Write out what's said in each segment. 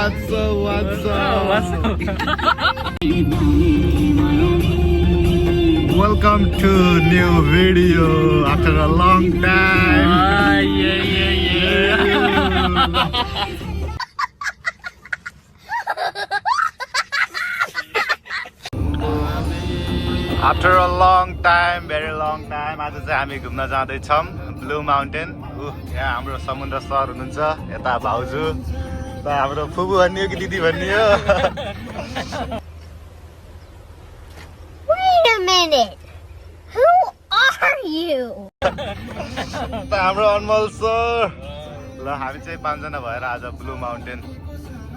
What's up? Welcome to new video after a long time. After a long time, very long time, आज चाहिँ हामी घुम्न जाँदैछौँ blue mountain. यहाँ हाम्रो समुद्र सर हुनुहुन्छ, यता भाउजू, हाम्रो फुपू भन्ने हो कि दिदी भन्ने हो? Wait a minute. Who are you? हाम्रो अनमोल सर। ल हामी चाहिँ 5 जना भएर आज ब्लू माउन्टेन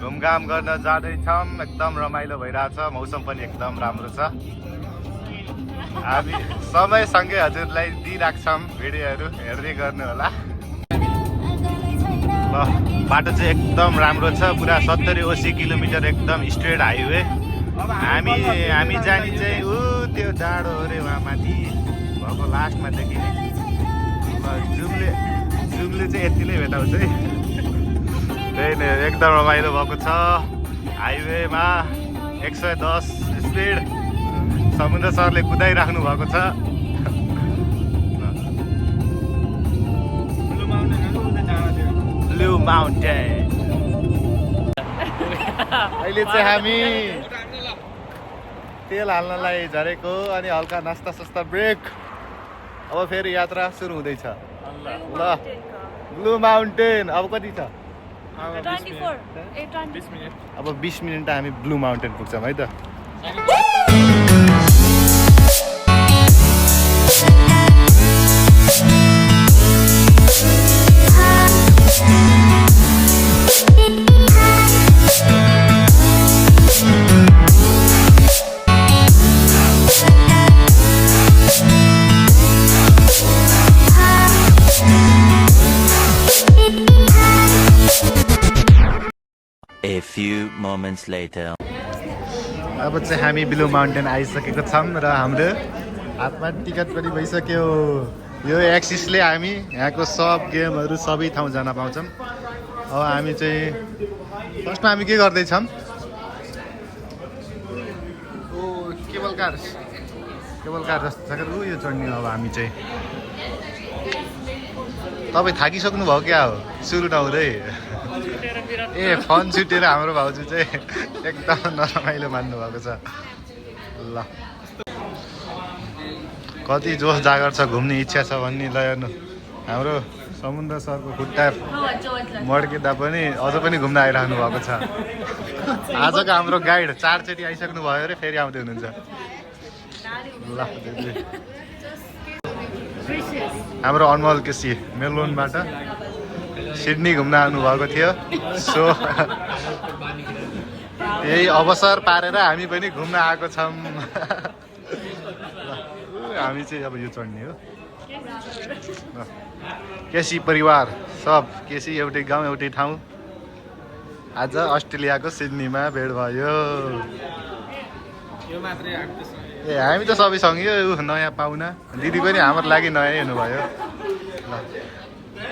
घुमघाम गर्न जाँदैछौँ। एकदम रमाइलो भइरहेछ, मौसम पनि एकदम राम्रो छ। हामी समयसँगै हजुरलाई दिइराख्छौँ, भिडियोहरू हेर्दै गर्नु होला। ल बाटो चाहिँ एकदम राम्रो छ, पुरा 70-80 किलोमिटर एकदम स्ट्रेट हाइवे। हामी जाने चाहिँ त्यो डाँडो अरे वहाँ माथि भएको लास्टमा देखिने जुमले चाहिँ यति नै भेटाउँछ है। त्यही नै एकदम रमाइलो भएको छ। हाइवेमा 110 स्पिड समुद्र सरले कुदाइराख्नु भएको छ। ब्लू माउन्टेन अहिले चाहिँ हामी तेल हाल्नलाई झरेको अनि हल्का नास्ता सस्ता ब्रेक। अब फेरि यात्रा सुरु हुँदैछ। ल ब्लू माउन्टेन अब कति छ? 20 मिनट। अब 20 मिनट हामी ब्लू माउन्टेन पुग्छौँ है त। A few moments later. अब चाहिँ हामी ब्लू माउन्टेन आइसकेको छौँ र हाम्रो हातमा टिकट पनि भइसक्यो। यो एक्सिसले हामी यहाँको सब गेमहरू सबै ठाउँ जान पाउँछौँ। अब हामी चाहिँ फर्स्टमा हामी के गर्दैछौँ? केबल कार जस्तो छ कि यो चढ्ने। अब हामी चाहिँ तपाईँ थाकिसक्नु भयो क्या हो सुरु नहुँदै? ए फोन छुटेर हाम्रो भाउजू चाहिँ एकदम नरमाइलो मान्नु भएको छ। ल कति जोस जागर छ, घुम्ने इच्छा छ भन्ने। ल हेर्नु हाम्रो समुद्र सरको खुट्टा मड्किँदा पनि अझ पनि घुम्न आइरहनु भएको छ। आजको हाम्रो गाइड 4 चोटि आइसक्नु भयो अरे, फेरि आउँदै हुनुहुन्छ। ल हाम्रो अनमोल केसी मेलबोर्नबाट सिडनी घुम्न आउनुभएको थियो। सो यही अवसर पारेर हामी पनि घुम्न आएको छौँ। हामी चाहिँ अब यो चढ्ने हो। केसी परिवार सब, केसी एउटै गाउँ एउटै ठाउँ। आज अस्ट्रेलियाको सिडनीमा भेट भयो। ए हामी त सबै सँगै नयाँ पाहुना। दिदी पनि हाम्रो लागि नयाँ हुनुभयो। ल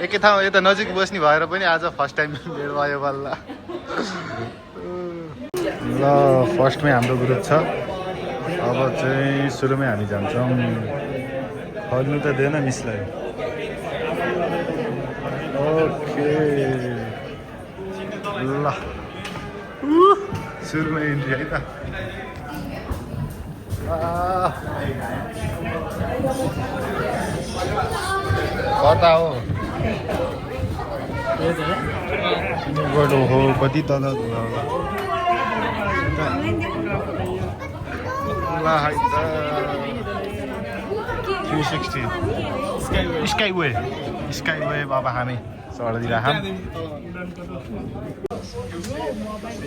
एकै ठाउँ यता नजिक बस्ने भएर पनि आज फर्स्ट टाइम भेट भयो बल्ल। ल फर्स्टमै हाम्रो ग्रुप छ। अब चाहिँ सुरुमै हामी जान्छौँ। फर्नु त दिएन मिसलाई। ओके ल सुरुमै इन्ट्री है त। कता हो हो कति तल ल 360 स्काइवे अब हामी चढिरहेछौँ।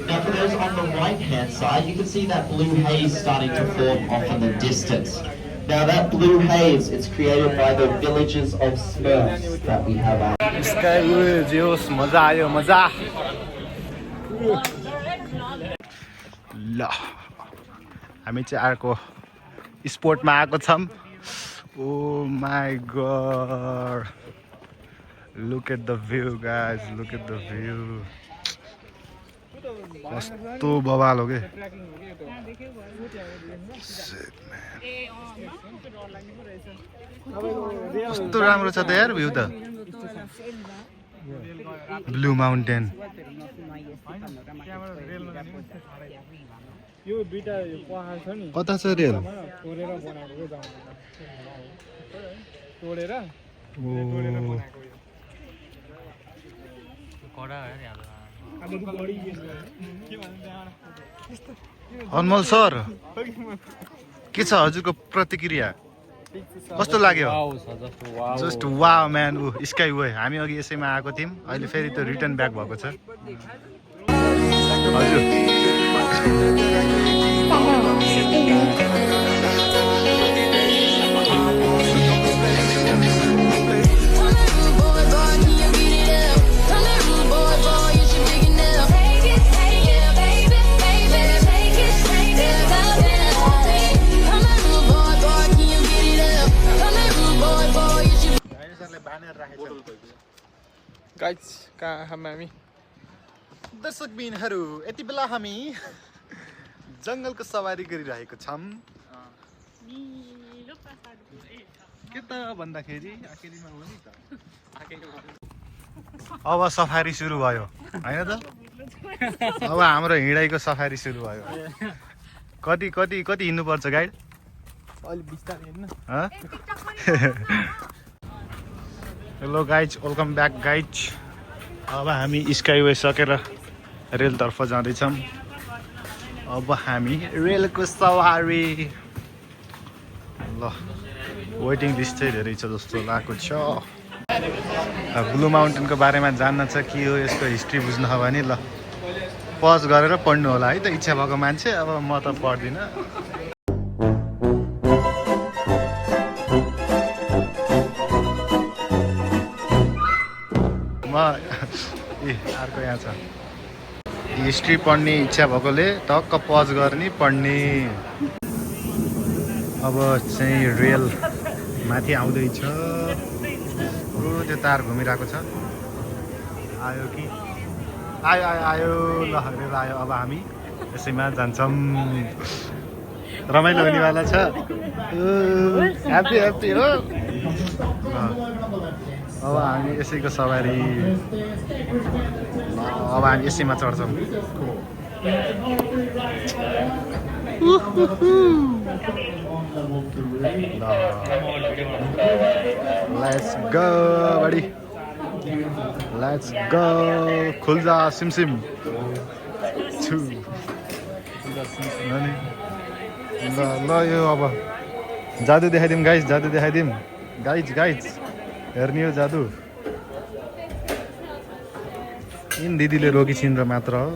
Now for those on the right hand side, you can see that blue haze starting to form off in the distance. Now that blue haze, it's created by the villages of Smurfs that we have out. स्काइवे जियोस्, मजा आयो मजा। ल हामी चाहिँ अर्को स्पोर्टमा आएको छौँ। Oh my God, look at the view guys, look at the view. कस्तो बवाल हो के कस्तो राम्रो छ त यार भ्यू त ब्लू माउन्टेन यो दुईटा पहाड छ नि कता छ रेल तोडेर बनाएको हो तोडेर बनाएको अनमोल सर के छ हजुरको प्रतिक्रिया कस्तो लाग्यो जस्ट वाव म्यान स्काई वे हामी अघि यसैमा आएको थियौँ अहिले फेरि त्यो रिटर्न ब्याक भएको छ हजुर गाइस कहाँ हामी दर्शकबिनहरू यति बेला हामी जङ्गलको सवारी गरिरहेको छौँ के त भन्दाखेरि अब सफारी सुरु भयो होइन त अब हाम्रो हिँडाइको सफारी सुरु भयो कति कति कति हिँड्नुपर्छ गाइड अलि बिस्तारै हिँड्नु hello guys welcome back guys अब हामी स्काइवे सकेर रेलतर्फ जाँदैछौँ अब हामी रेलको सवारी ल वेटिङ लिस्ट चाहिँ धेरै छ जस्तो लागेको छ ब्लू माउन्टेनको बारेमा जान्न छ के हो यसको हिस्ट्री बुझ्नु हो भने ल पज गरेर पढ्नु होला है त इच्छा भएको मान्छे अब म त पढ्दिनँ अर्को यहाँ छ हिस्ट्री पढ्ने इच्छा भएकोले टक्क पज गर्ने पढ्ने अब चाहिँ रेल माथि आउँदैछ त्यो तार घुमिरहेको छ आयो कि आयो आयो आयो ल रेल आयो अब हामी यसैमा जान्छौँ रमाइलो हुनेवाला छ ह्याप्पी ह्याप्पी हो अब हामी यसैको सवारी अब हामी यसैमा चढ्छौँ let's go buddy let's go खुल्जा सिमसिम छु ल ल यो अब जादु देखाइदिउँ गाइज जादु देखाइदिउँ गाइज गाइज हेर्ने हो जादु यिन दिदीले रोकिछिन् र मात्र हो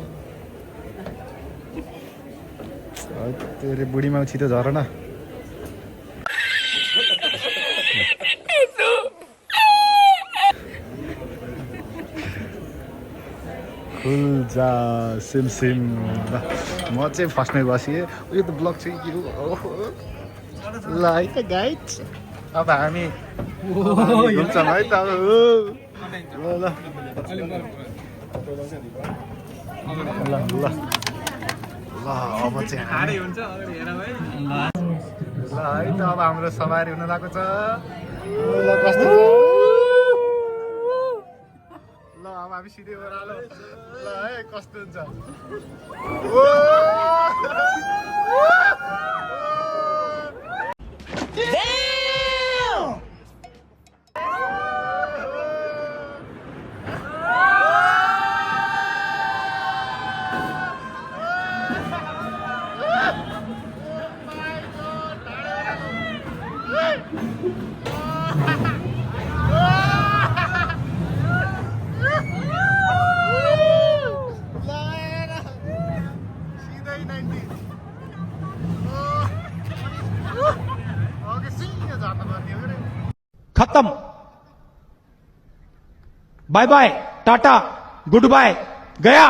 तेरे बुढीमा छिटो झर न खुल्जा सिमसिम म चाहिँ फस्टमै बसेँ उयो त ब्लग चाहिँ के हो ल है त गाइड अब हामी घुम्छौँ है त अब ल ल ल ल अब चाहिँ हामी ल है त अब हाम्रो सवारी हुन लागेको छ ल कस्तो ल अब हामी सिधै ओह्रालो ल है कस्तो हुन्छ खत्म bye bye tata good bye गया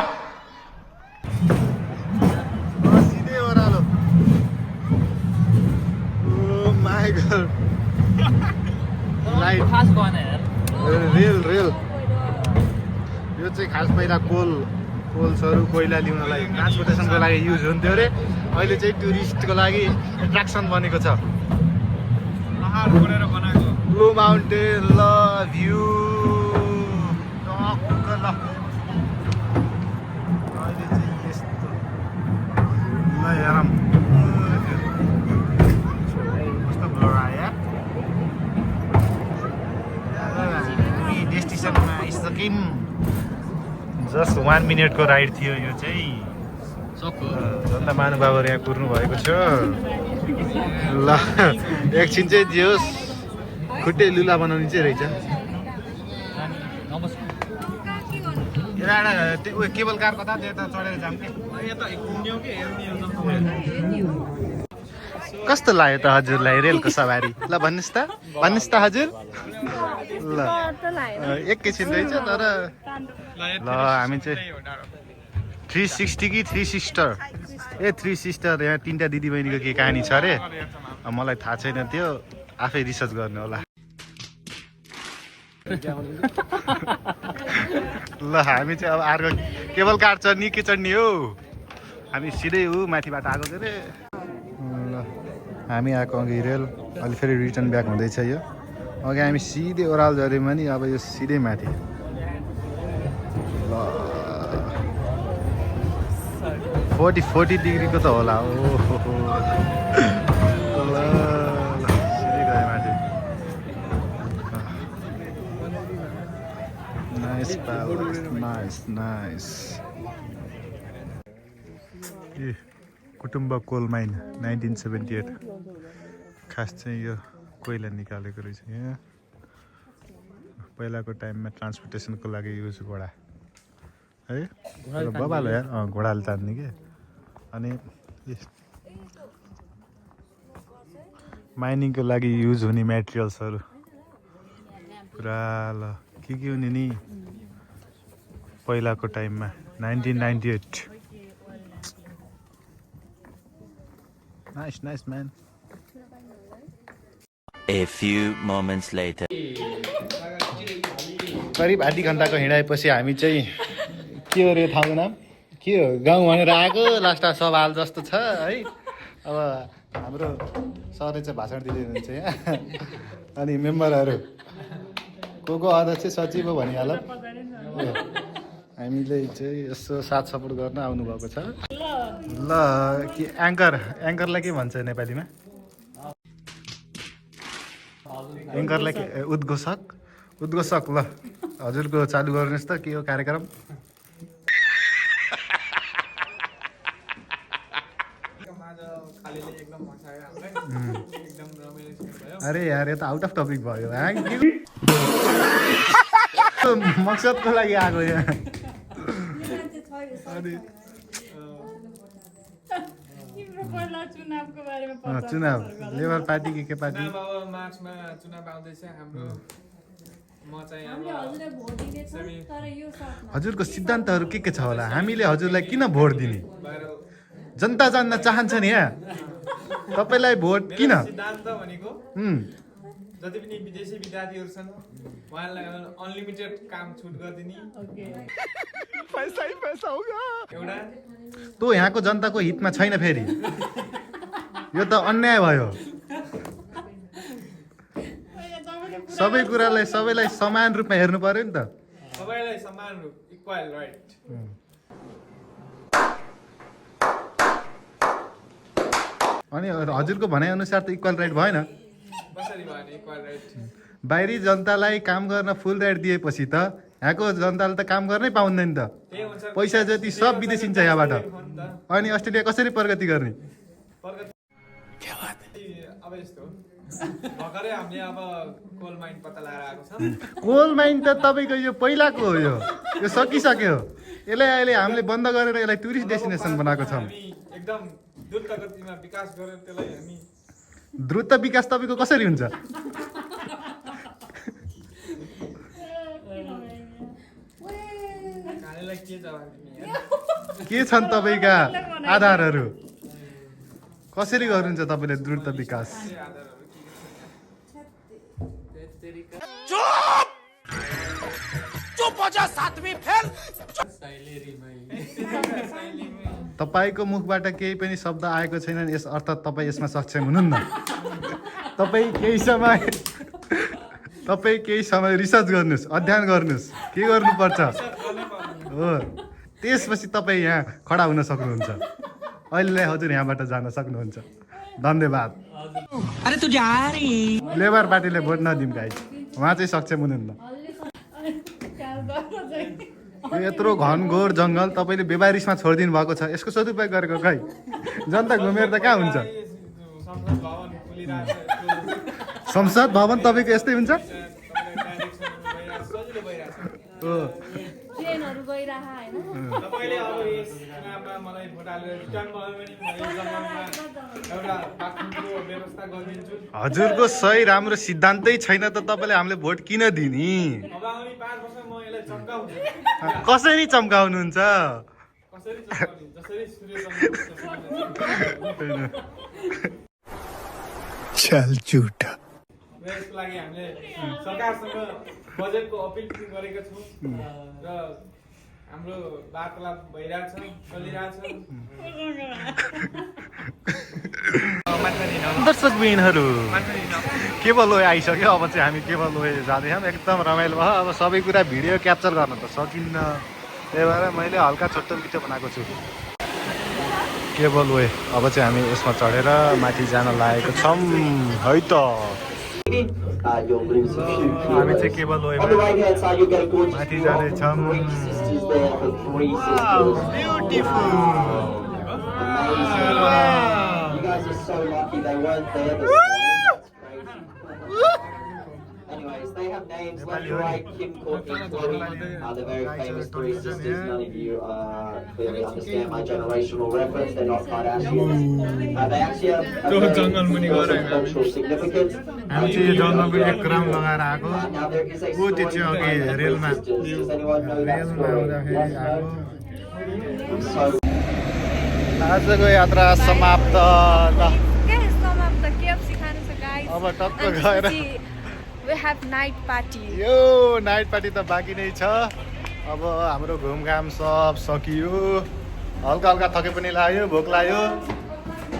सीधे ओह्रालो ओ माय गॉड लाइट खास कौन है यार रेल रेल यो चाहिँ खास पहिला कोल कोल्सहरू कोइला ल्याउनलाई ट्रान्सपोर्टेसनको लागि युज हुन्थ्यो अरे अहिले चाहिँ टुरिस्टको लागि एट्र्याक्सन बनेको छ पहाड कोरेर बनाएको ब्लू माउन्टेन ल भ्यू टक्क ल अहिले चाहिँ यस्तो ल हेरौँ कस्तो ब्लर आयो डेस्टिनेसनमा आइसक्यौँ जस्ट 1 मिनटको राइड थियो यो चाहिँ जनता महानुभावहरू यहाँ कुर्नु भएको छ ल एकछिन चाहिँ दियोस् खुट्टे लुला बनाउने चाहिँ रहेछ उयो केबल कार कता त्यता चढेर जाऊँ कि कस्तो लाग्यो त हजुरलाई रेलको सवारी ल भन्नुहोस् त हजुर ल एकैछिन रहेछ तर ल हामी चाहिँ 360 कि 3 सिस्टर 3 सिस्टर यहाँ 3टा दिदीबहिनीको के कहानी छ अरे मलाई थाहा छैन त्यो आफै रिसर्च गर्नु होला ल हामी चाहिँ अब अर्को केबल कार चढ्ने के चढ्ने हो हामी सिधै माथिबाट आएको के अरे ल हामी आएको अघि रेल अहिले फेरि रिटर्न ब्याक हुँदैछ यो अघि हामी सिधै ओह्राल झऱ्यौँ नि अब यो सिधै माथि ल 40 डिग्रीको त होला ओहो ल सिधै गयो माथि नाइस नाइस ए कुटुम्ब कोल माइन 1978 खास चाहिँ यो कोइला निकालेको रहेछ यहाँ पहिलाको टाइममा ट्रान्सपोर्टेसनको लागि युज घोडा है बबालो यार घोडाले तान्ने के अनि माइनिङको लागि युज हुने मेटेरियल्सहरू पुरा ल के हुने नि पहिलाको टाइममा 1998 nice man A few moments later. करिब आधी घन्टाको हिँडाएपछि हामी चाहिँ के हो रे ठाउँको नाम के हो गाउँ भनेर आएको लास्टमा सवाल जस्तो छ है अब हाम्रो सरले चाहिँ भाषण दिँदै हुनुहुन्छ यहाँ अनि मेम्बरहरू को अध्यक्ष सचिव हो भनिहाल हामीले चाहिँ यसो साथ सपोर्ट गर्न आउनुभएको छ ल के एङ्करलाई के भन्छ नेपालीमा एङ्करलाई के उद्घोषक ल हजुरको चालु गर्नुहोस् त के हो कार्यक्रम अरे यार यो त आउट अफ टपिक भयो मकसदको लागि आएको यहाँ चुनाव लेबर पार्टी के पार्टी मार्चमा चुनाव आउँदैछ हाम्रो म चाहिँ हजुरको सिद्धान्तहरू के छ होला हामीले हजुरलाई किन भोट दिने जनता जान्न चाहन्छ नि यहाँ तपाईलाई भोट किन सिद्धान्त भनेको जति पनि विदेशी विद्यार्थीहरू छन् उहाँलाई अनलिमिटेड काम छुट गरिदिने पैसा होगा एउटा तो यहाँको जनताको हितमा छैन फेरि यो त अन्याय भयो सबै कुरालाई सबैलाई समान रूपमा हेर्नु पर्यो नि त सबैलाई समान रूप इक्वल राइट अनि हजुरको भनाइ अनुसार त इक्वल राइट भएन कसरी भयो इक्वल राइट बाहिरी जनतालाई काम गर्न फुल राइट दिएपछि त यहाँको जनताले त काम गर्नै पाउँदैन त पैसा जति सब विदेशिन्छ यहाँबाट अनि अस्ट्रेलिया कसरी प्रगति गर्ने अब यस्तो भर्खरै हामीले अब कोल माइन पत्ता लगाएर आएको छ कोल माइन त तपाईँको यो पहिलाको हो यो सकिसक्यो यसलाई अहिले हामीले बन्द गरेर यसलाई टुरिस्ट डेस्टिनेसन बनाएको छौँ एकदम द्रुत गतिमा विकास गरेर त्यसलाई हामी द्रुत विकास तपाईँको कसरी हुन्छ के छन् तपाईँका आधारहरू कसरी गर्नुहुन्छ तपाईँले द्रुत विकास चुप हो जा सातवीं फेल तपाईँको मुखबाट केही पनि शब्द आएको छैन यस अर्थ तपाईँ यसमा सक्षम हुनुहुन्न। तपाईँ केही समय रिसर्च गर्नुहोस्, अध्ययन गर्नुहोस्, के गर्नुपर्छ हो, त्यसपछि तपाईँ यहाँ खडा हुन सक्नुहुन्छ। अहिले हजुर यहाँबाट जान सक्नुहुन्छ। धन्यवाद। लेबर पार्टीले भोट नदिउँ गाइस, उहाँ चाहिँ सक्षम हुनुहुन्न। यत्रो घनघोर जङ्गल तपाईँले बेबारिसमा छोडिदिनु भएको छ, यसको सदुपयोग गरेको खै? जनता घुमेर त कहाँ हुन्छ? संसद भवन तपाईँको यस्तै हुन्छ? ट्रेनहरु गइराहा हैन तपाईले अब यस चुनावमा मलाई भोट हालेर रिटर्न भयो भने म यो जग्गामा एउटा बाथरुमको व्यवस्था गरिदिन्छु। हजुरको सही राम्रो सिद्धान्तै छैन त तपाईँले हामीले भोट किन दिने? अब आउने 5 वर्ष म यसलाई चम्काउँछु। कसरी चम्काउनुहुन्छ? कसरी चम्काउने? जसरी सूर्य चम्काउँछ। चल झुटा। यसको लागि हामीले सरकारसँग बजेटको अपिल पनि गरेका छौँ र हाम्रो वार्तालाप भइरहेछ, चलिरहेछ। दर्शकबिनहरू केवल ओए आइसक्यो। अब चाहिँ हामी केवल ओए जाँदैछौँ। एकदम रमाइलो भयो। अब सबै कुरा भिडियो क्याप्चर गर्न त सकिन्न, त्यही भएर मैले हल्का छोटो भिडियो बनाएको छु। केवल ओए अब चाहिँ हामी यसमा चढेर माथि जान लागेको छौँ है त। You'll lose a few हामी चाहिँ kilos. केवल ओए On the right hand side, you'll get a gorgeous माथि view of जाँदैछौँ। the 3 sisters there, the 3 sisters. Beautiful. Amazing. You guys are so lucky they weren't there this morning. That's crazy. Anyways, they have names left to right, Kim, Courtney, Chloe. They're very famous 3 sisters. None of you clearly understand my generational reference. They're not Kardashians. They actually have a very important cultural significance. हामी चाहिँ जङ्गलको एक round लगाएर आएको। Now there is a ऊ त्यो story चाहिँ अघि behind the 3 रेलमा sisters. Does anyone know that रेलमा story? आउँदाखेरि Yes, आएको। no? So आजको यात्रा समाप्त। ल गाइस समाप्त केएफसी खानु छ गाइस अब टक्क गएर we have night party यो नाइट पार्टी त बाँकी नै छ। अब हाम्रो घुमघाम सब सकियो। हल्का हल्का थके पनि लाग्यो, भोक लाग्यो।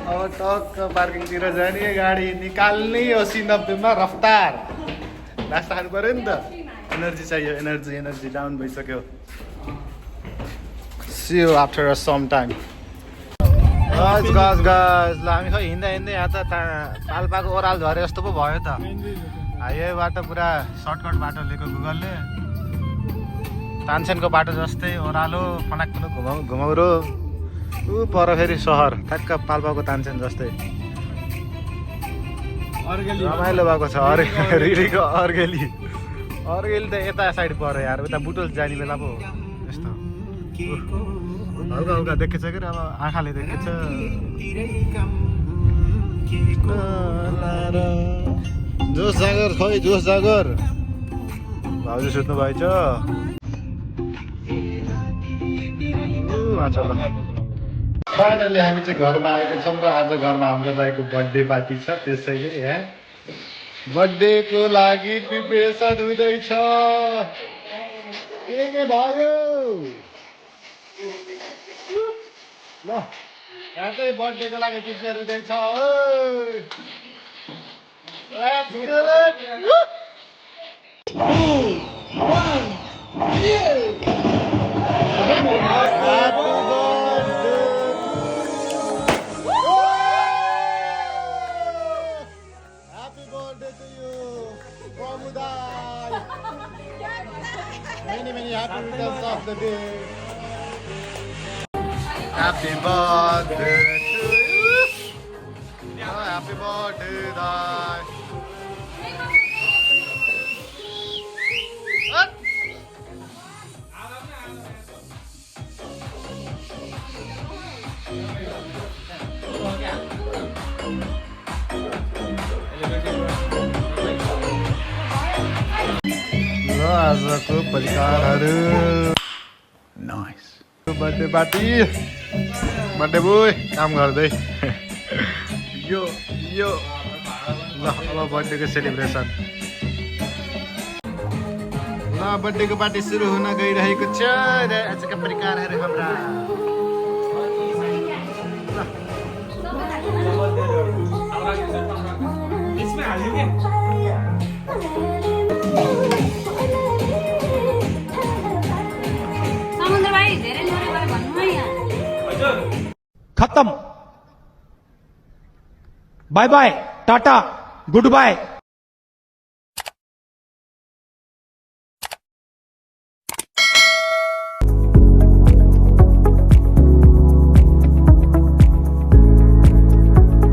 अब टक्क पार्किङतिर जाने, गाडी निकाल्ने 80-90मा रफ्तार। नास्ता खानु पऱ्यो नि त, एनर्जी चाहियो। एनर्जी डाउन भइसक्यो। See you after some time. Guys ल हामी खै हिँड्दै यहाँ त पाल्पाको ओह्राल झरे जस्तो पो भयो त। हाइवेबाट पुरा सर्टकट बाटो लिएको गुगलले। तानसेनको बाटो जस्तै ओह्रालो फनाक फुनुक घुमाउरो। ऊ पर फेरि सहर ठ्याक्क पाल्पाको तानसेन जस्तै रमाइलो भएको छ। रिडीको अर्गेली त यता साइड पऱ्यो यार, उता बुटोल जाने बेला पो यस्तो हल्का हल्का देखेछ कि अब आँखाले देखेछ। जोस जागर खै जोस जागर। भाउजू सुत्नु भएछ। फाइनली हामी चाहिँ घरमा आएको छौँ र आज घरमा हाम्रो दाइको बर्थडे पार्टी छ, त्यसैले यहाँ बर्थडेको लागि प्रिपरेसन हुँदैछ। के भयो ल यहाँ चाहिँ बर्थडेको लागि प्रिपेयर हुँदैछ। Let's do it! Happy birthday to you, Prabhudas! Many happy returns of the day. Happy birthday to you. Oh, happy birthday, Dai. आजको परिकारहरू nice. Birthday party birthday boy काम गर्दै यो ल अब बर्थडेको सेलिब्रेसन। ल बर्थडेको पार्टी सुरु हुन गइरहेको छ र आजका परिकारहरू हाम्रा यसमा हाल्यो के समुद्र भाइ धेरै लड्यो भयो भन्नु है यहाँ हजुर खत्म bye bye tata good bye